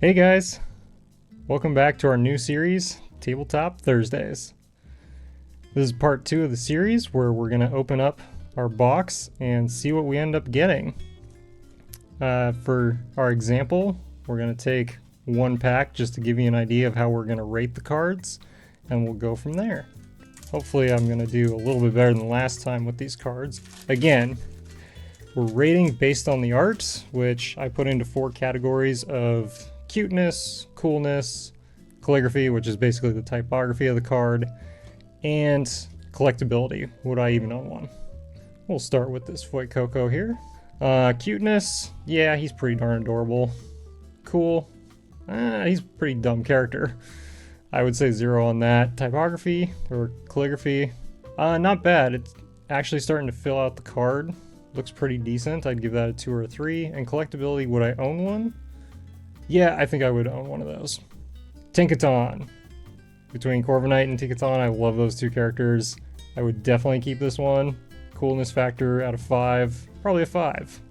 Hey guys, welcome back to our new series, Tabletop Thursdays. This is part 2 of the series where we're going to open up our box and see what we end up getting. For our example, we're going to take one pack just to give you an idea of how we're going to rate the cards, and we'll go from there. Hopefully I'm going to do a little bit better than last time with these cards. Again, we're rating based on the art, which I put into 4 categories of cuteness, coolness, calligraphy, which is basically the typography of the card, and collectability. Would I even own one? We'll start with this Foy Coco here. Cuteness, yeah, he's pretty darn adorable. Cool, he's a pretty dumb character. I would say 0 on that. Typography or calligraphy, not bad. It's actually starting to fill out the card. Looks pretty decent. I'd give that a 2 or a 3. And collectability, would I own one? Yeah, I think I would own one of those. Tinkaton. Between Corviknight and Tinkaton, I love those 2 characters. I would definitely keep this one. Coolness factor out of 5, probably a 5.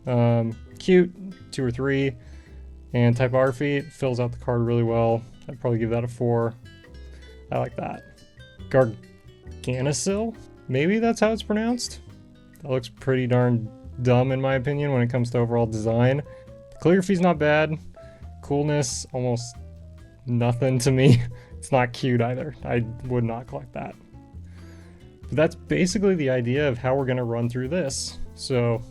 Cute, 2 or 3. And typography, it fills out the card really well. I'd probably give that a 4. I like that. Garganisil? Maybe that's how it's pronounced? That looks pretty darn dumb in my opinion when it comes to overall design. The calligraphy's not bad. Coolness, almost nothing to me. It's not cute either. I would not collect that. But that's basically the idea of how we're going to run through this. So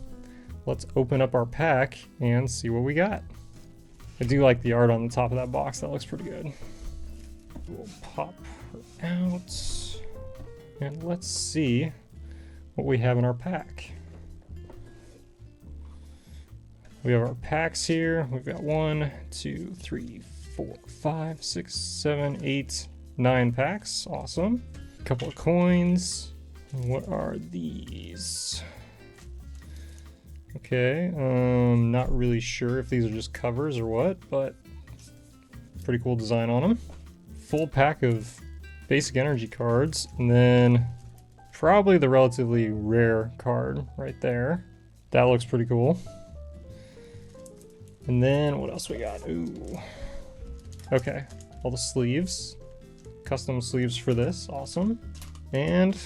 let's open up our pack and see what we got. I do like the art on the top of that box. That looks pretty good. We'll pop her out. And let's see what we have in our pack. We have our packs here. We've got 1, 2, 3, 4, 5, 6, 7, 8, 9 packs. Awesome. A couple of coins. What are these? Okay, not really sure if these are just covers or what, but pretty cool design on them. Full pack of basic energy cards, and then probably the relatively rare card right there. That looks pretty cool. And then what else we got? Ooh. Okay, all the sleeves. Custom sleeves for this, awesome. And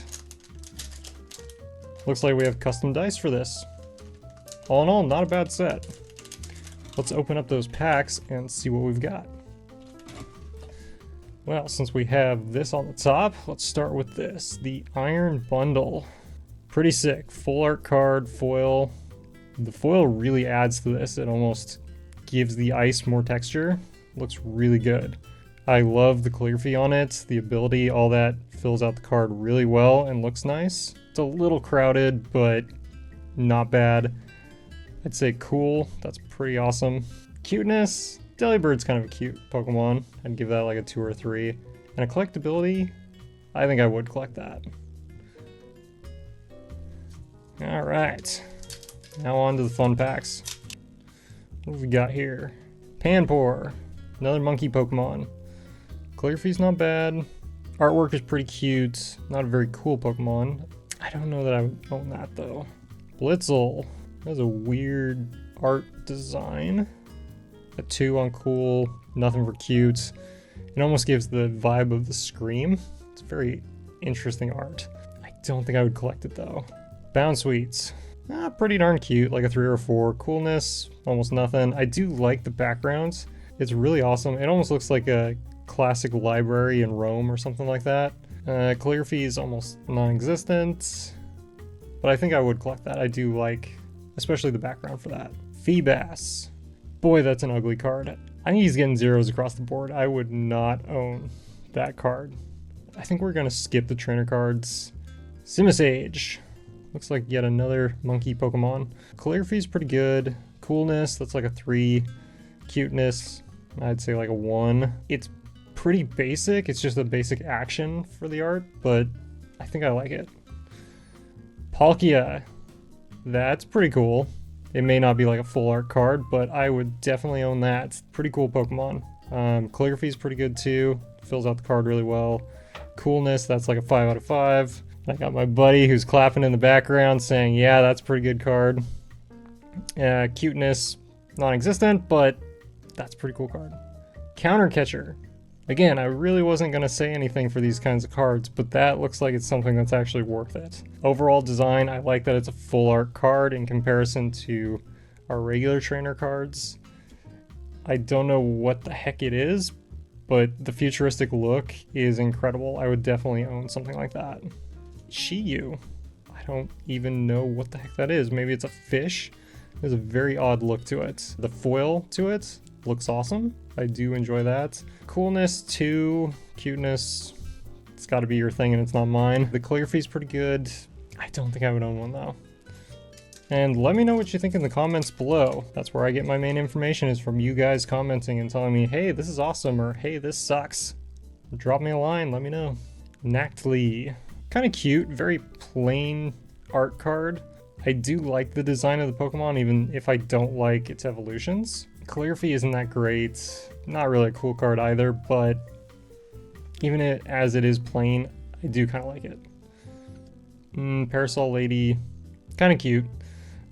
looks like we have custom dice for this. All in all, not a bad set. Let's open up those packs and see what we've got. Well, since we have this on the top, let's start with this. The Iron Bundle. Pretty sick. Full art card, foil. The foil really adds to this. It almost gives the ice more texture. Looks really good. I love the calligraphy on it. The ability, all that fills out the card really well and looks nice. It's a little crowded, but not bad. I'd say cool. That's pretty awesome. Cuteness. Delibird's kind of a cute Pokemon. I'd give that like a 2 or a 3. And a collectability, I think I would collect that. Alright. Now on to the fun packs. What have we got here? Panpour. Another monkey Pokemon. Calligraphy's not bad. Artwork is pretty cute. Not a very cool Pokemon. I don't know that I would own that though. Blitzel. That's a weird art design. A 2 on cool, nothing for cute. It almost gives the vibe of the Scream. It's very interesting art. I don't think I would collect it though. Bounsweets. Pretty darn cute, like a 3 or a 4. Coolness, almost nothing. I do like the backgrounds. It's really awesome. It almost looks like a classic library in Rome or something like that. Calligraphy is almost non-existent, but I think I would collect that. I do like, especially the background for that. Feebas. Boy, that's an ugly card. I think he's getting 0s across the board. I would not own that card. I think we're gonna skip the trainer cards. Simisage. Looks like yet another monkey Pokemon. Calligraphy is pretty good. Coolness, that's like a 3. Cuteness, I'd say like a 1. It's pretty basic. It's just a basic action for the art, but I think I like it. Palkia. That's pretty cool. It may not be like a full art card, but I would definitely own that. It's a pretty cool Pokemon. Calligraphy is pretty good too. Fills out the card really well. Coolness, that's like a 5 out of 5. I got my buddy who's clapping in the background saying, yeah, that's a pretty good card. Cuteness, non-existent, but that's a pretty cool card. Counter Catcher. Again, I really wasn't going to say anything for these kinds of cards, but that looks like it's something that's actually worth it. Overall design, I like that it's a full art card in comparison to our regular trainer cards. I don't know what the heck it is, but the futuristic look is incredible. I would definitely own something like that. Shiyu. I don't even know what the heck that is. Maybe it's a fish. There's a very odd look to it. The foil to it looks awesome. I do enjoy that. Coolness 2, cuteness, it's got to be your thing and it's not mine. The calligraphy is pretty good. I don't think I would own one though. And let me know what you think in the comments below. That's where I get my main information, is from you guys commenting and telling me, hey, this is awesome, or hey, this sucks. Drop me a line, let me know. Nactly. Kind of cute, very plain art card. I do like the design of the Pokemon, even if I don't like its evolutions. Calligraphy isn't that great. Not really a cool card either, but even as it is plain, I do kind of like it. Parasol Lady, kind of cute.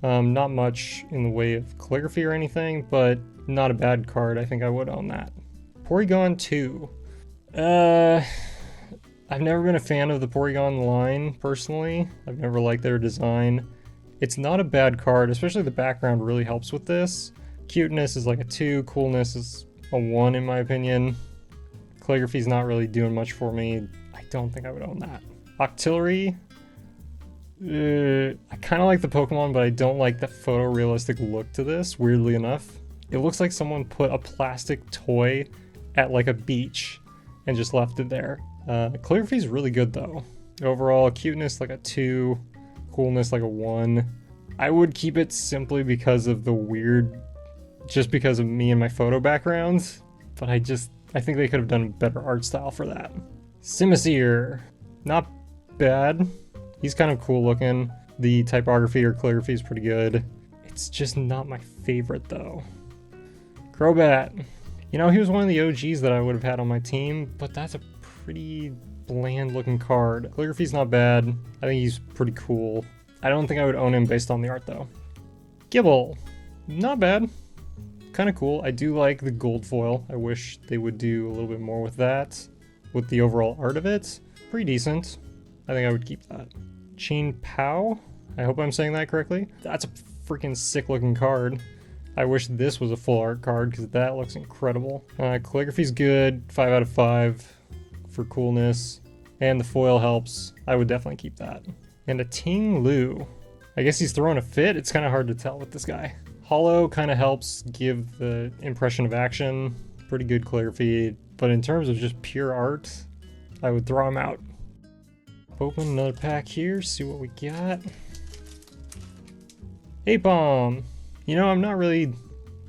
Not much in the way of calligraphy or anything, but not a bad card. I think I would own that. Porygon 2. I've never been a fan of the Porygon line, personally. I've never liked their design. It's not a bad card, especially the background really helps with this. Cuteness is like a 2, coolness is a 1 in my opinion. Calligraphy's not really doing much for me. I don't think I would own that. Octillery. I kind of like the Pokemon, but I don't like the photorealistic look to this, weirdly enough. It looks like someone put a plastic toy at like a beach and just left it there. Calligraphy is really good though. Overall, cuteness like a 2, coolness like a 1. I would keep it simply because of the weird, just because of me and my photo backgrounds, but I think they could have done a better art style for that. Simisear, not bad. He's kind of cool looking. The typography or calligraphy is pretty good. It's just not my favorite though. Crobat. You know, he was one of the OGs that I would have had on my team, but that's a pretty bland looking card. Calligraphy's not bad. I think he's pretty cool. I don't think I would own him based on the art though. Gible. Not bad. Kind of cool. I do like the gold foil. I wish they would do a little bit more with that. With the overall art of it. Pretty decent. I think I would keep that. Chain Pow. I hope I'm saying that correctly. That's a freaking sick looking card. I wish this was a full art card because that looks incredible. Calligraphy's good. 5 out of 5 for coolness. And the foil helps. I would definitely keep that. And a Ting Lu. I guess he's throwing a fit. It's kind of hard to tell with this guy. Hollow kind of helps give the impression of action. Pretty good calligraphy. But in terms of just pure art, I would throw him out. Open another pack here, see what we got. Apom. You know, I'm not really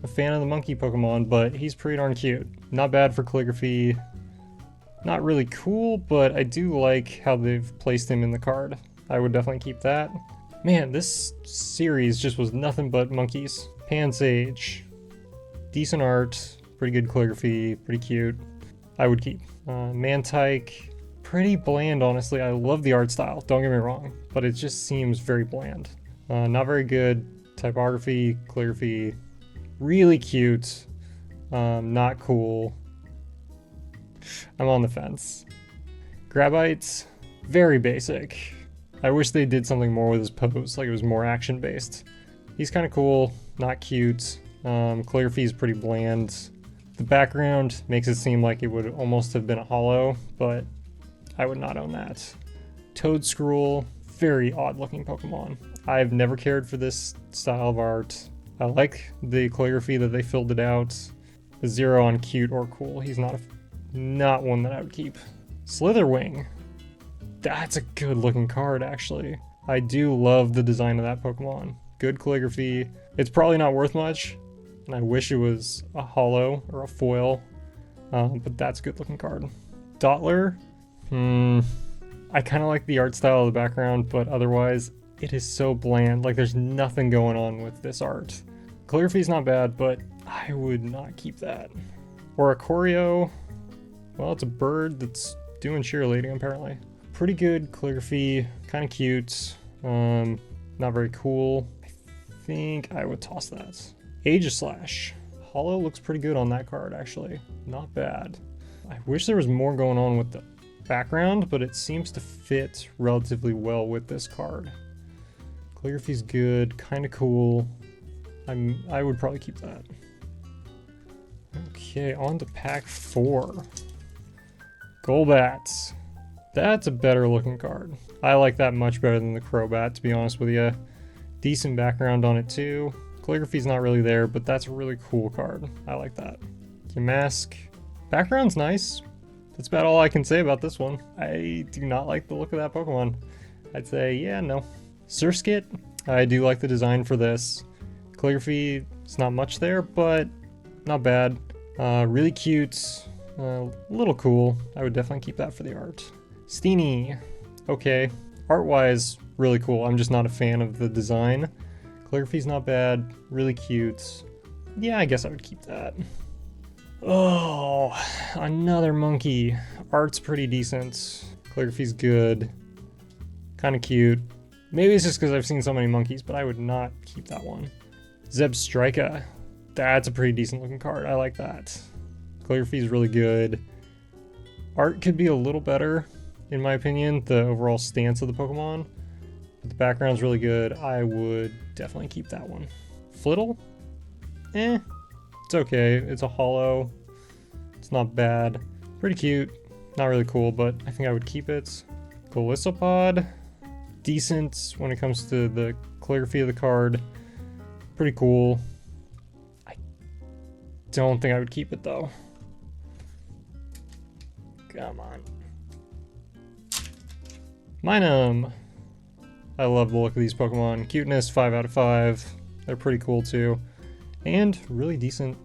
a fan of the monkey Pokemon, but he's pretty darn cute. Not bad for calligraphy. Not really cool, but I do like how they've placed him in the card. I would definitely keep that. Man, this series just was nothing but monkeys. Pansage. Decent art, pretty good calligraphy, pretty cute. I would keep. Mantike. Pretty bland, honestly. I love the art style, don't get me wrong, but it just seems very bland. Not very good. Typography, calligraphy, really cute. Not cool. I'm on the fence. Grabite, very basic. I wish they did something more with his pose, like it was more action based. He's kind of cool, not cute. Calligraphy is pretty bland. The background makes it seem like it would almost have been a hollow, but I would not own that. Toadskrull, very odd looking Pokemon. I've never cared for this style of art. I like the calligraphy that they filled it out. A 0 on cute or cool. He's not one that I would keep. Slitherwing. That's a good looking card actually. I do love the design of that Pokemon. Good calligraphy. It's probably not worth much, and I wish it was a hollow or a foil, but that's a good looking card. Dottler. I kind of like the art style of the background, but otherwise it is so bland. Like there's nothing going on with this art. Calligraphy's not bad, but I would not keep that. Or a Choreo. Well, it's a bird that's doing cheerleading apparently. Pretty good calligraphy, kind of cute. Not very cool. I think I would toss that. Aegislash. holo looks pretty good on that card, actually. Not bad. I wish there was more going on with the background, but it seems to fit relatively well with this card. Calligraphy's good, kind of cool. I would probably keep that. Okay, on to pack 4. Golbats. That's a better looking card. I like that much better than the Crobat, to be honest with you. Decent background on it too. Calligraphy's not really there, but that's a really cool card. I like that. Yamask. Background's nice. That's about all I can say about this one. I do not like the look of that Pokemon. I'd say, yeah, no. Surskit. I do like the design for this. Calligraphy is not much there, but not bad. Really cute. A little cool. I would definitely keep that for the art. Steenie. Okay. Art-wise, really cool. I'm just not a fan of the design. Calligraphy's not bad. Really cute. Yeah, I guess I would keep that. Oh, another monkey. Art's pretty decent. Calligraphy's good. Kind of cute. Maybe it's just because I've seen so many monkeys, but I would not keep that one. Zebstrika. That's a pretty decent looking card. I like that. Calligraphy's really good. Art could be a little better, in my opinion, the overall stance of the Pokemon. But the background's really good. I would definitely keep that one. Flittle? It's okay. It's a holo. It's not bad. Pretty cute. Not really cool, but I think I would keep it. Golisopod. Decent when it comes to the calligraphy of the card. Pretty cool. I don't think I would keep it though. Come on. Minum. I love the look of these Pokemon. Cuteness, 5 out of 5. They're pretty cool too. And really decent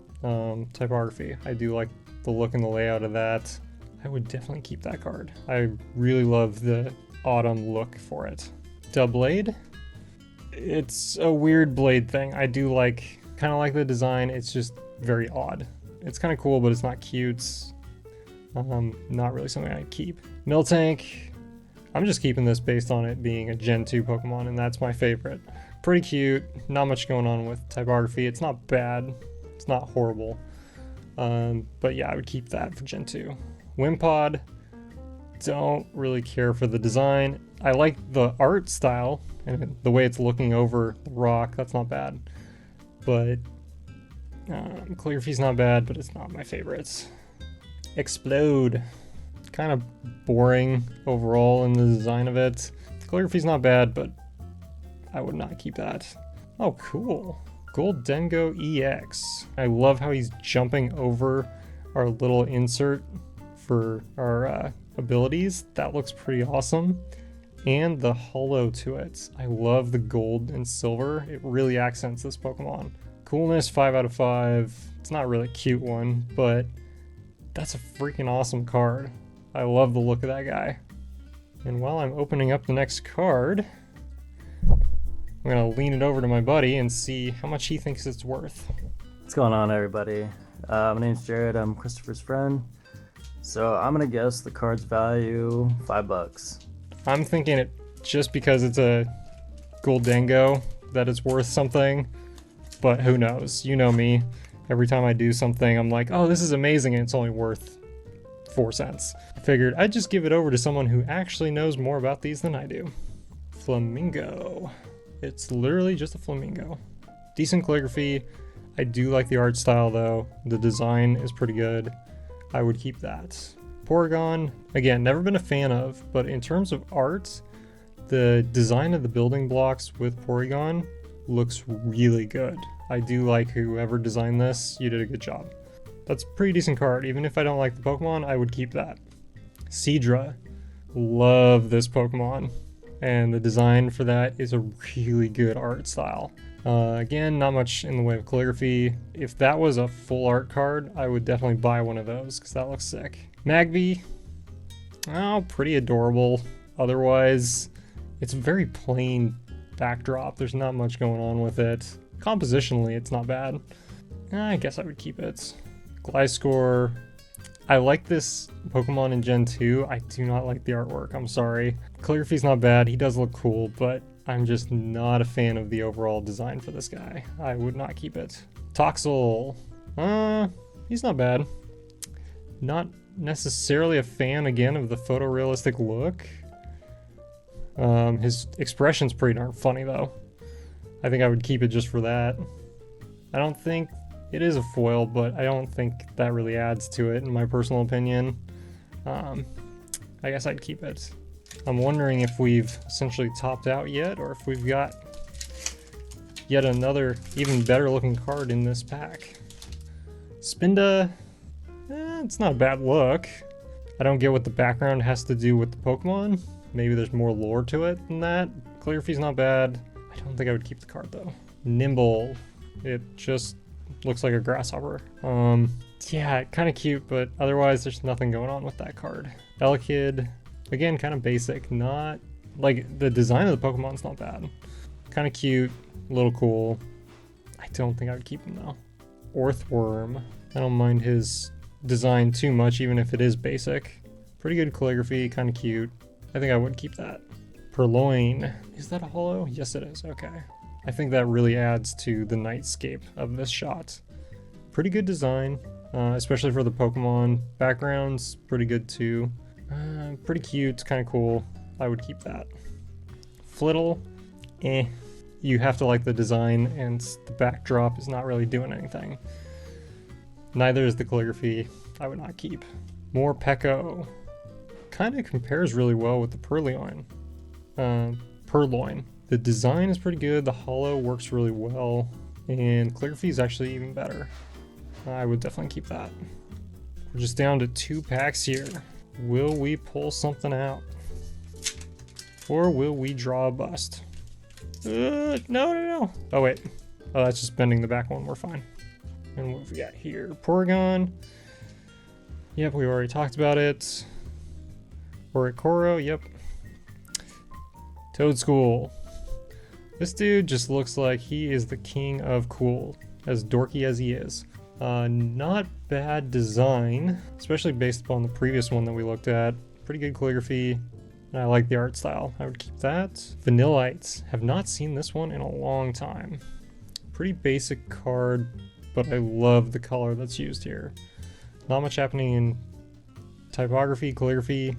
typography. I do like the look and the layout of that. I would definitely keep that card. I really love the autumn look for it. Doublade. It's a weird blade thing. I do like, kind of like the design. It's just very odd. It's kind of cool, but it's not cute. Not really something I'd keep. Miltank. I'm just keeping this based on it being a Gen 2 Pokemon, and that's my favorite. Pretty cute. Not much going on with typography. It's not bad. It's not horrible. But yeah, I would keep that for Gen 2. Wimpod. Don't really care for the design. I like the art style and the way it's looking over the rock. That's not bad. But calligraphy's not bad, but it's not my favorites. Explode. Kind of boring overall in the design of it. Calligraphy's not bad, but I would not keep that. Oh, cool. Goldengo EX. I love how he's jumping over our little insert for our abilities. That looks pretty awesome. And the holo to it. I love the gold and silver. It really accents this Pokemon. Coolness, 5 out of 5. It's not really a cute one, but that's a freaking awesome card. I love the look of that guy. And while I'm opening up the next card, I'm gonna lean it over to my buddy and see how much he thinks it's worth. What's going on, everybody? My name's Jared. I'm Christopher's friend. So I'm gonna guess the card's value $5. I'm thinking it just because it's a Goldengo that it's worth something, but who knows? You know me. Every time I do something, I'm like, oh, this is amazing, and it's only worth 4 cents. I figured I'd just give it over to someone who actually knows more about these than I do. Flamingo. It's literally just a flamingo. Decent calligraphy. I do like the art style though. The design is pretty good. I would keep that. Porygon, again, never been a fan of, but in terms of art, the design of the building blocks with Porygon looks really good. I do like whoever designed this. You did a good job. That's a pretty decent card. Even if I don't like the Pokemon, I would keep that. Seadra. Love this Pokemon. And the design for that is a really good art style. Again, not much in the way of calligraphy. If that was a full art card, I would definitely buy one of those because that looks sick. Magby. Oh, pretty adorable. Otherwise, it's a very plain backdrop. There's not much going on with it. Compositionally, it's not bad. I guess I would keep it. Gliscor. I like this Pokemon in Gen 2. I do not like the artwork. I'm sorry. Calligraphy's not bad. He does look cool, but I'm just not a fan of the overall design for this guy. I would not keep it. Toxel. He's not bad. Not necessarily a fan, again, of the photorealistic look. His expression's pretty darn funny, though. I think I would keep it just for that. I don't think it is a foil, but I don't think that really adds to it, in my personal opinion. I guess I'd keep it. I'm wondering if we've essentially topped out yet, or if we've got yet another even better looking card in this pack. Spinda, it's not a bad look. I don't get what the background has to do with the Pokemon. Maybe there's more lore to it than that. Calligraphy's not bad. I don't think I would keep the card though. Nimble, it just looks like a grasshopper. Yeah, kind of cute, but otherwise there's nothing going on with that card. Elekid, again, kind of basic. Not like the design of the Pokemon's not bad. Kind of cute, a little cool. I don't think I would keep him though. Orthworm, I don't mind his design too much, even if it is basic. Pretty good calligraphy, kind of cute. I think I would keep that. Purloin, is that a holo? Yes it is, okay. I think that really adds to the nightscape of this shot. Pretty good design, especially for the Pokemon. Background's pretty good too. Pretty cute, kind of cool. I would keep that. Flittle, you have to like the design, and the backdrop is not really doing anything. Neither is the calligraphy. I would not keep. Morpeko. Kind of compares really well with the Purloin. The design is pretty good. The holo works really well, and calligraphy is actually even better. I would definitely keep that. We're just down to 2 packs here. Will we pull something out? Or will we draw a bust? No. Oh, wait. Oh, that's just bending the back one. We're fine. And what have we got here? Porygon. Yep, we already talked about it. Orikoro, yep. Toadschool. This dude just looks like he is the king of cool, as dorky as he is. Not bad design, especially based upon the previous one that we looked at. Pretty good calligraphy, and I like the art style. I would keep that. Vanillites. Have not seen this one in a long time. Pretty basic card, but I love the color that's used here. Not much happening in typography, calligraphy,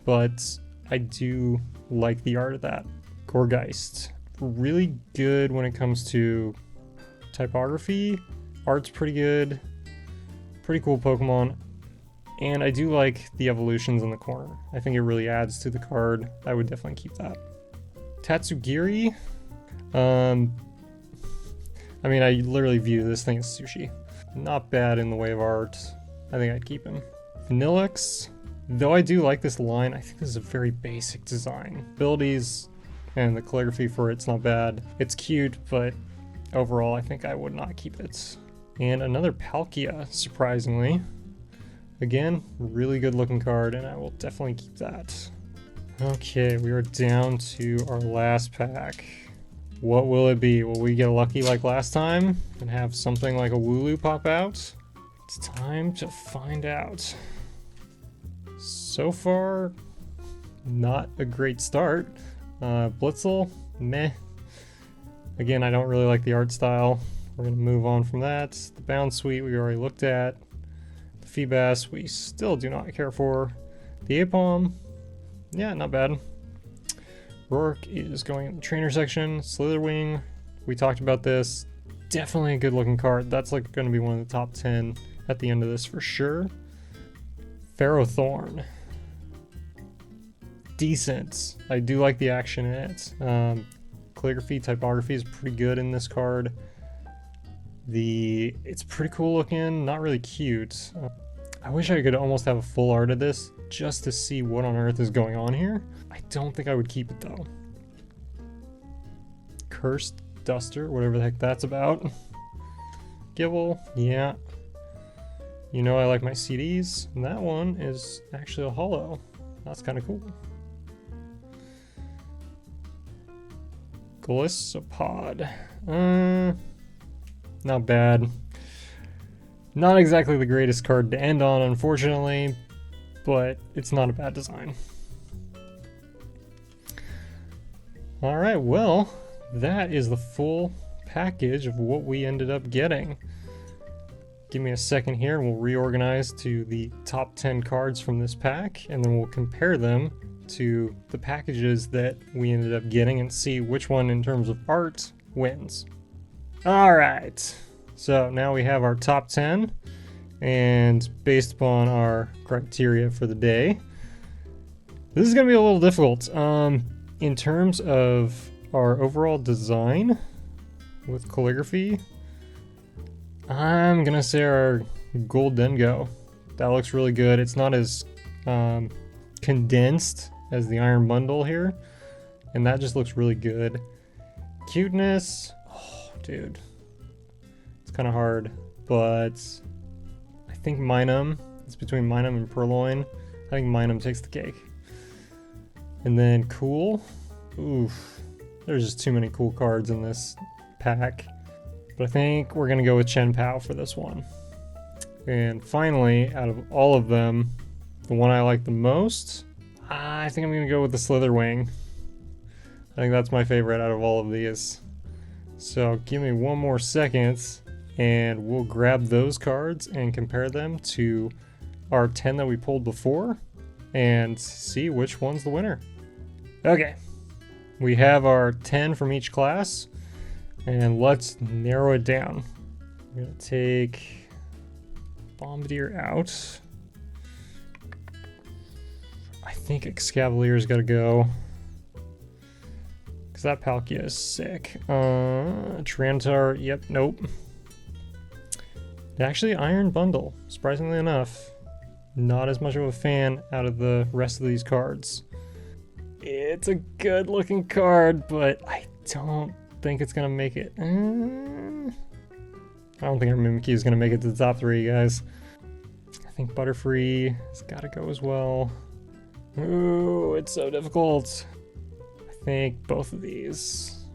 but I do like the art of that. Gorgeist. Really good when it comes to typography. Art's pretty good. Pretty cool Pokemon. And I do like the evolutions in the corner. I think it really adds to the card. I would definitely keep that. Tatsugiri. I mean, I literally view this thing as sushi. Not bad in the way of art. I think I'd keep him. Vanillix. Though I do like this line, I think this is a very basic design. Abilities and the calligraphy for it's not bad. It's cute, but overall I think I would not keep it. And another Palkia, surprisingly. Again, really good looking card, and I will definitely keep that. Okay, we are down to our last pack. What will it be? Will we get lucky like last time and have something like a Wooloo pop out? It's time to find out. So far, not a great start. Blitzel, meh. Again, I don't really like the art style. We're gonna move on from that. The Bound Suite we already looked at. The Feebas we still do not care for. The Apom, yeah, not bad. Rourke is going in the trainer section. Slitherwing, we talked about this. Definitely a good looking card. That's like gonna be one of the top 10 at the end of this for sure. Ferrothorn. Decent. I do like the action in it. Calligraphy, typography is pretty good in this card. It's pretty cool looking, not really cute. I wish I could almost have a full art of this just to see what on earth is going on here. I don't think I would keep it though. Cursed Duster, whatever the heck that's about. Gibble, yeah. You know I like my CDs, and that one is actually a holo. That's kind of cool. Glisopod. Not bad. Not exactly the greatest card to end on, unfortunately, but it's not a bad design. Alright, well, that is the full package of what we ended up getting. give me a second here and we'll reorganize to the top 10 cards from this pack, and then we'll compare them to the packages that we ended up getting and see which one in terms of art wins. All right, so now we have our top 10, and based upon our criteria for the day, this is going to be a little difficult. In terms of our overall design with calligraphy, I'm going to say our Gold Dengo. That looks really good. It's not as condensed as the Iron Bundle here, and that just looks really good. Cuteness, oh, dude. It's kind of hard, but I think Minum, it's between Minum and Purloin. I think Minum takes the cake. And then cool, oof, there's just too many cool cards in this pack. But I think we're gonna go with Chen Pao for this one. And finally, out of all of them, the one I like the most, I think I'm gonna go with the Slitherwing. I think that's my favorite out of all of these. So give me one more second and we'll grab those cards and compare them to our 10 that we pulled before and see which one's the winner. Okay, we have our 10 from each class, and let's narrow it down. I'm gonna take Bombardier out. I think Excavalier's gotta go, because that Palkia is sick. Trantar, yep, nope. Actually, Iron Bundle, surprisingly enough. Not as much of a fan out of the rest of these cards. It's a good looking card, but I don't think it's gonna make it. I don't think our Mimikyu is gonna make it to the top 3, guys. I think Butterfree has gotta go as well. Ooh, it's so difficult. I think both of these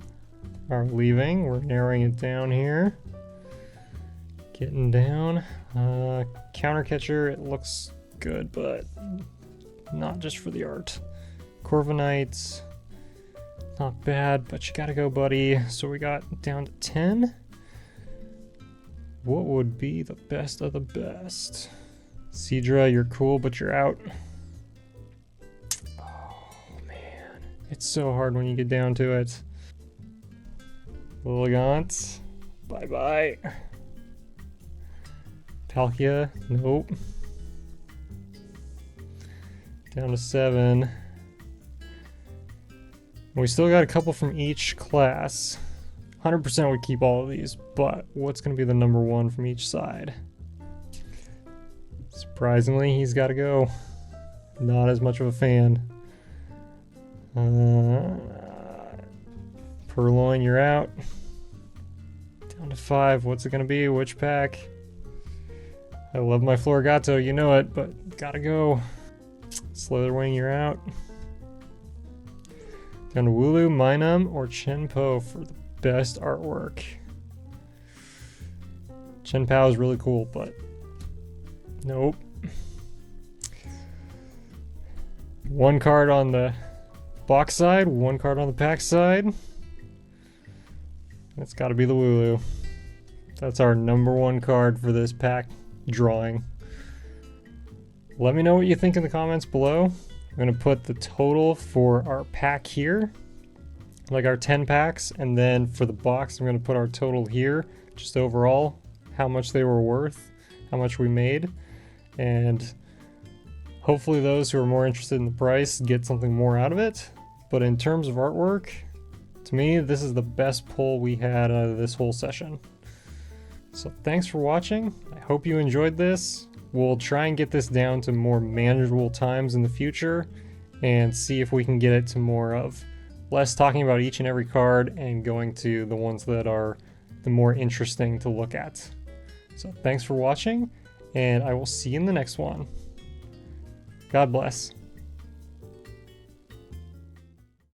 are leaving. We're narrowing it down here. Getting down. Counter Catcher, it looks good, but not just for the art. Corviknight, not bad, but you gotta go, buddy. So we got down to 10. What would be the best of the best? Seadra, you're cool, but you're out. Oh, man. It's so hard when you get down to it. Lilligant, bye-bye. Palkia, nope. Down to 7. We still got a couple from each class. 100% would keep all of these, but what's going to be the number 1 from each side? Surprisingly, he's got to go. Not as much of a fan. Purloin, you're out. Down to 5. What's it going to be? Which pack? I love my Florigato, you know it, but gotta go. Slitherwing, you're out. Down to Wooloo, Minum, or Chenpo for the best artwork. Chenpao is really cool, but nope. 1 card on the box side, 1 card on the pack side. It's gotta be the Wooloo. That's our number 1 card for this pack drawing. Let me know what you think in the comments below. I'm going to put the total for our pack here, like our 10 packs, and then for the box I'm going to put our total here, just overall, how much they were worth, how much we made, and hopefully those who are more interested in the price get something more out of it. But in terms of artwork, to me, this is the best pull we had out of this whole session. So thanks for watching. I hope you enjoyed this. We'll try and get this down to more manageable times in the future and see if we can get it to more of less talking about each and every card and going to the ones that are the more interesting to look at. So thanks for watching, and I will see you in the next one. God bless.